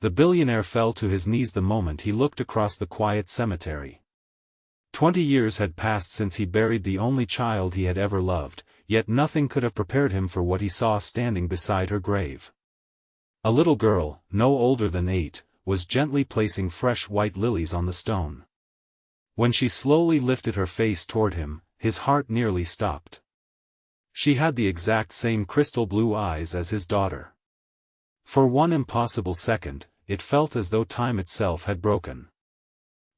The billionaire fell to his knees the moment he looked across the quiet cemetery. 20 years had passed since he buried the only child he had ever loved, yet nothing could have prepared him for what he saw standing beside her grave. A little girl, no older than 8, was gently placing fresh white lilies on the stone. When she slowly lifted her face toward him, his heart nearly stopped. She had the exact same crystal blue eyes as his daughter. For one impossible second, it felt as though time itself had broken.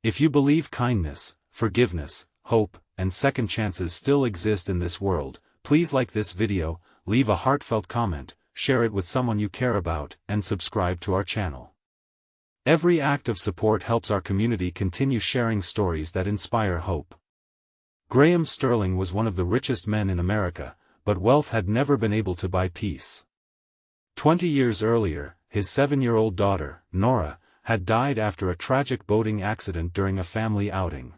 If you believe kindness, forgiveness, hope, and second chances still exist in this world, please like this video, leave a heartfelt comment, share it with someone you care about, and subscribe to our channel. Every act of support helps our community continue sharing stories that inspire hope. Graham Sterling was one of the richest men in America, but wealth had never been able to buy peace. 20 years earlier, his 7-year-old daughter, Nora, had died after a tragic boating accident during a family outing.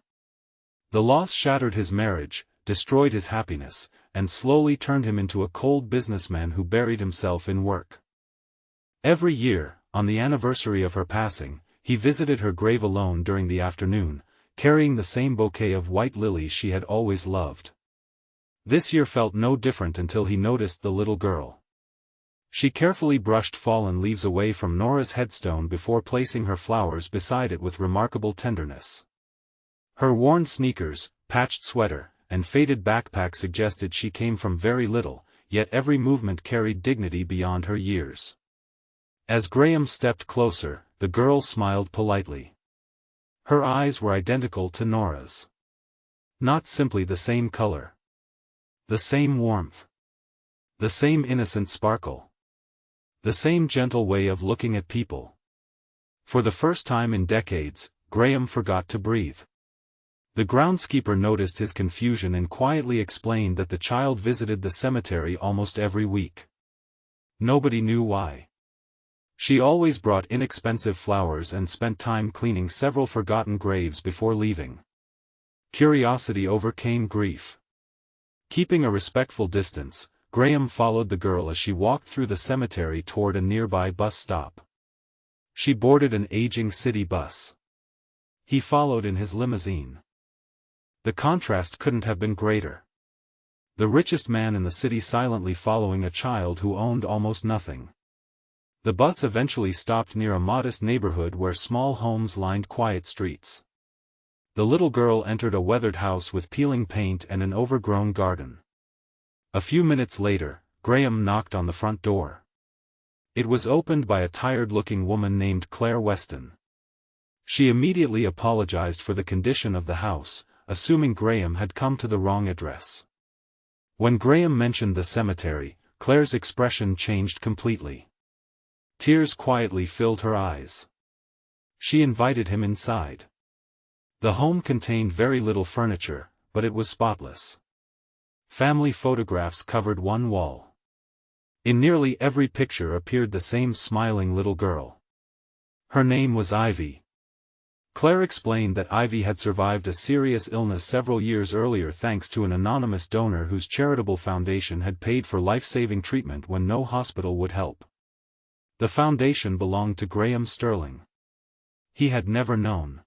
The loss shattered his marriage, destroyed his happiness, and slowly turned him into a cold businessman who buried himself in work. Every year, on the anniversary of her passing, he visited her grave alone during the afternoon, carrying the same bouquet of white lilies she had always loved. This year felt no different until he noticed the little girl. She carefully brushed fallen leaves away from Nora's headstone before placing her flowers beside it with remarkable tenderness. Her worn sneakers, patched sweater, and faded backpack suggested she came from very little, yet every movement carried dignity beyond her years. As Graham stepped closer, the girl smiled politely. Her eyes were identical to Nora's. Not simply the same color. The same warmth. The same innocent sparkle. The same gentle way of looking at people. For the first time in decades, Graham forgot to breathe. The groundskeeper noticed his confusion and quietly explained that the child visited the cemetery almost every week. Nobody knew why. She always brought inexpensive flowers and spent time cleaning several forgotten graves before leaving. Curiosity overcame grief. Keeping a respectful distance, Graham followed the girl as she walked through the cemetery toward a nearby bus stop. She boarded an aging city bus. He followed in his limousine. The contrast couldn't have been greater. The richest man in the city silently following a child who owned almost nothing. The bus eventually stopped near a modest neighborhood where small homes lined quiet streets. The little girl entered a weathered house with peeling paint and an overgrown garden. A few minutes later, Graham knocked on the front door. It was opened by a tired-looking woman named Claire Weston. She immediately apologized for the condition of the house, assuming Graham had come to the wrong address. When Graham mentioned the cemetery, Claire's expression changed completely. Tears quietly filled her eyes. She invited him inside. The home contained very little furniture, but it was spotless. Family photographs covered one wall. In nearly every picture appeared the same smiling little girl. Her name was Ivy. Claire explained that Ivy had survived a serious illness several years earlier thanks to an anonymous donor whose charitable foundation had paid for life-saving treatment when no hospital would help. The foundation belonged to Graham Sterling. He had never known.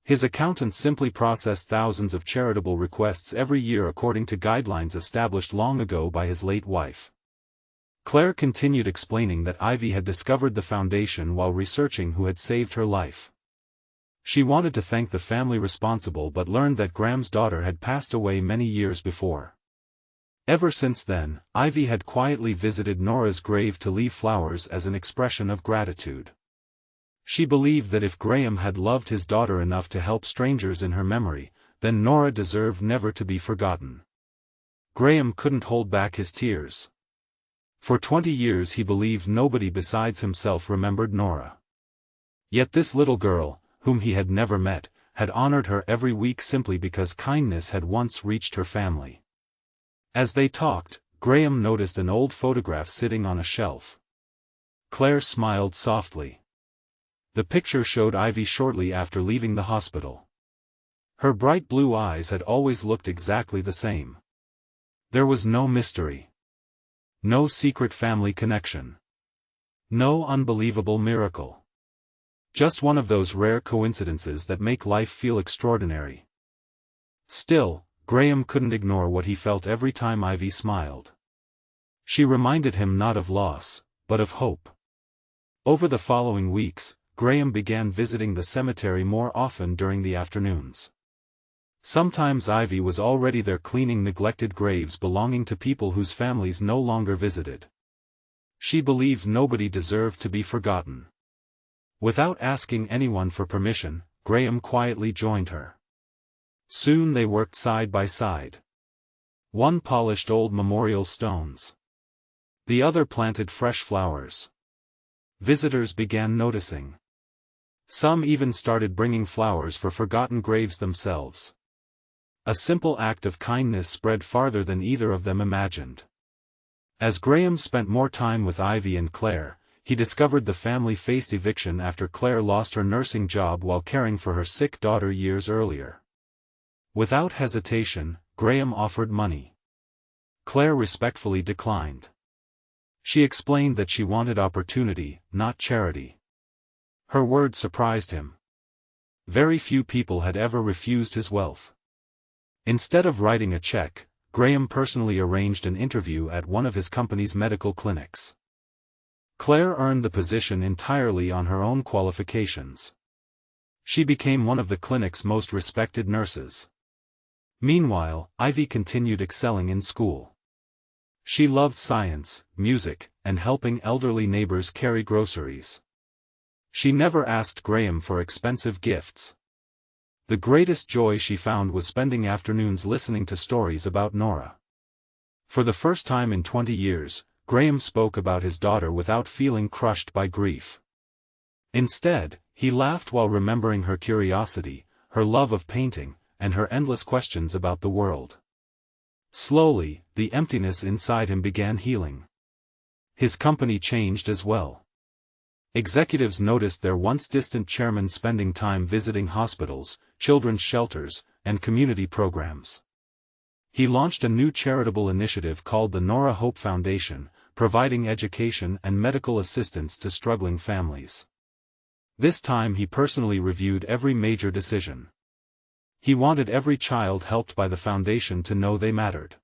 His accountant simply processed thousands of charitable requests every year according to guidelines established long ago by his late wife. Claire continued explaining that Ivy had discovered the foundation while researching who had saved her life. She wanted to thank the family responsible but learned that Graham's daughter had passed away many years before. Ever since then, Ivy had quietly visited Nora's grave to leave flowers as an expression of gratitude. She believed that if Graham had loved his daughter enough to help strangers in her memory, then Nora deserved never to be forgotten. Graham couldn't hold back his tears. For 20 years he believed nobody besides himself remembered Nora. Yet this little girl, whom he had never met, had honored her every week simply because kindness had once reached her family. As they talked, Graham noticed an old photograph sitting on a shelf. Claire smiled softly. The picture showed Ivy shortly after leaving the hospital. Her bright blue eyes had always looked exactly the same. There was no mystery. No secret family connection. No unbelievable miracle. Just one of those rare coincidences that make life feel extraordinary. Still, Graham couldn't ignore what he felt every time Ivy smiled. She reminded him not of loss, but of hope. Over the following weeks, Graham began visiting the cemetery more often during the afternoons. Sometimes Ivy was already there cleaning neglected graves belonging to people whose families no longer visited. She believed nobody deserved to be forgotten. Without asking anyone for permission, Graham quietly joined her. Soon they worked side by side. One polished old memorial stones. The other planted fresh flowers. Visitors began noticing. Some even started bringing flowers for forgotten graves themselves. A simple act of kindness spread farther than either of them imagined. As Graham spent more time with Ivy and Claire, he discovered the family faced eviction after Claire lost her nursing job while caring for her sick daughter years earlier. Without hesitation, Graham offered money. Claire respectfully declined. She explained that she wanted opportunity, not charity. Her words surprised him. Very few people had ever refused his wealth. Instead of writing a check, Graham personally arranged an interview at one of his company's medical clinics. Claire earned the position entirely on her own qualifications. She became one of the clinic's most respected nurses. Meanwhile, Ivy continued excelling in school. She loved science, music, and helping elderly neighbors carry groceries. She never asked Graham for expensive gifts. The greatest joy she found was spending afternoons listening to stories about Nora. For the first time in 20 years, Graham spoke about his daughter without feeling crushed by grief. Instead, he laughed while remembering her curiosity, her love of painting, and her endless questions about the world. Slowly, the emptiness inside him began healing. His company changed as well. Executives noticed their once distant chairman spending time visiting hospitals, children's shelters, and community programs. He launched a new charitable initiative called the Nora Hope Foundation, providing education and medical assistance to struggling families. This time he personally reviewed every major decision. He wanted every child helped by the foundation to know they mattered.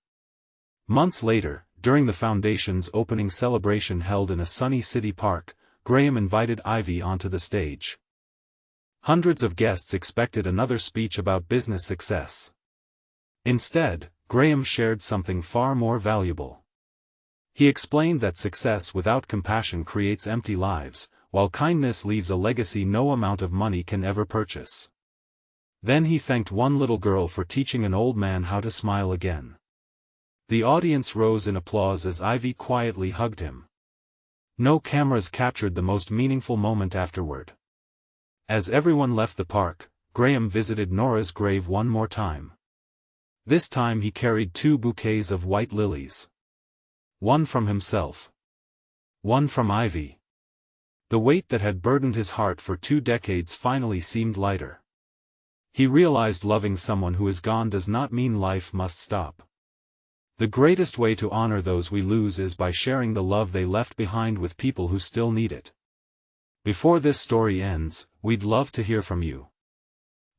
Months later, during the foundation's opening celebration held in a sunny city park, Graham invited Ivy onto the stage. Hundreds of guests expected another speech about business success. Instead, Graham shared something far more valuable. He explained that success without compassion creates empty lives, while kindness leaves a legacy no amount of money can ever purchase. Then he thanked one little girl for teaching an old man how to smile again. The audience rose in applause as Ivy quietly hugged him. No cameras captured the most meaningful moment afterward. As everyone left the park, Graham visited Nora's grave one more time. This time he carried 2 bouquets of white lilies. One from himself. One from Ivy. The weight that had burdened his heart for 2 decades finally seemed lighter. He realized loving someone who is gone does not mean life must stop. The greatest way to honor those we lose is by sharing the love they left behind with people who still need it. Before this story ends, we'd love to hear from you.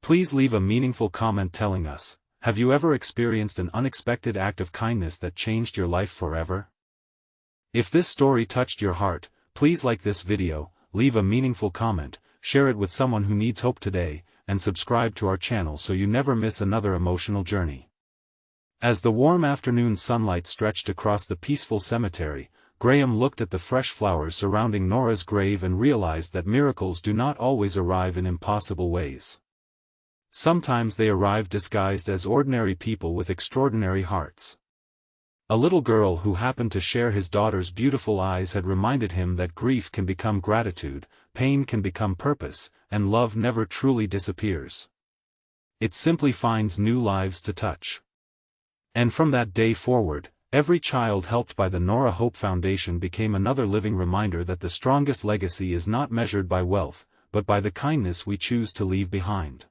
Please leave a meaningful comment telling us, have you ever experienced an unexpected act of kindness that changed your life forever? If this story touched your heart, please like this video, leave a meaningful comment, share it with someone who needs hope today, and subscribe to our channel so you never miss another emotional journey. As the warm afternoon sunlight stretched across the peaceful cemetery, Graham looked at the fresh flowers surrounding Nora's grave and realized that miracles do not always arrive in impossible ways. Sometimes they arrive disguised as ordinary people with extraordinary hearts. A little girl who happened to share his daughter's beautiful eyes had reminded him that grief can become gratitude, pain can become purpose, and love never truly disappears. It simply finds new lives to touch. And from that day forward, every child helped by the Nora Hope Foundation became another living reminder that the strongest legacy is not measured by wealth, but by the kindness we choose to leave behind.